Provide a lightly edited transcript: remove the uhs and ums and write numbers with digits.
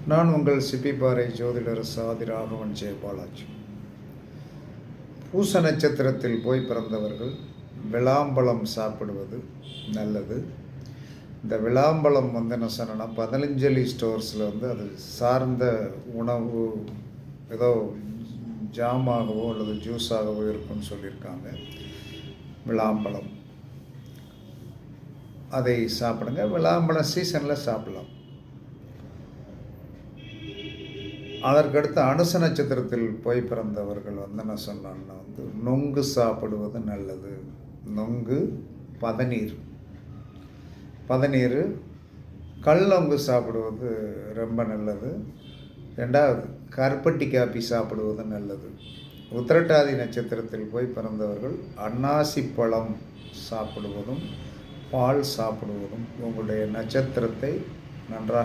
நான் உங்கள் சிப்பிப்பாறை ஜோதிடர் சாதி ராகவன் ஜெயபாலாஜி. பூச நட்சத்திரத்தில் போய் பிறந்தவர்கள் விளாம்பழம் சாப்பிடுவது நல்லது. இந்த விளாம்பழம் என்ன சொன்னா பதஞ்சலி ஸ்டோர்ஸில் அது சார்ந்த உணவு ஏதோ ஜாமாகவோ அல்லது ஜூஸாகவோ இருக்குன்னு சொல்லியிருக்காங்க. விளாம்பழம் அதை சாப்பிடுங்க. விளாம்பழம் சீசனில் சாப்பிடலாம். அதற்கடுத்து அனுச நட்சத்திரத்தில் போய் பிறந்தவர்கள் என்ன சொன்னான்னா நொங்கு சாப்பிடுவது நல்லது. நொங்கு, பதநீர், கல்லொங்கு சாப்பிடுவது ரொம்ப நல்லது. ரெண்டாவது கருப்பட்டி காப்பி சாப்பிடுவது நல்லது. உத்திரட்டாதி நட்சத்திரத்தில் போய் பிறந்தவர்கள் அன்னாசி பழம் சாப்பிடுவதும் பால் சாப்பிடுவதும் உங்களுடைய நட்சத்திரத்தை நன்றாக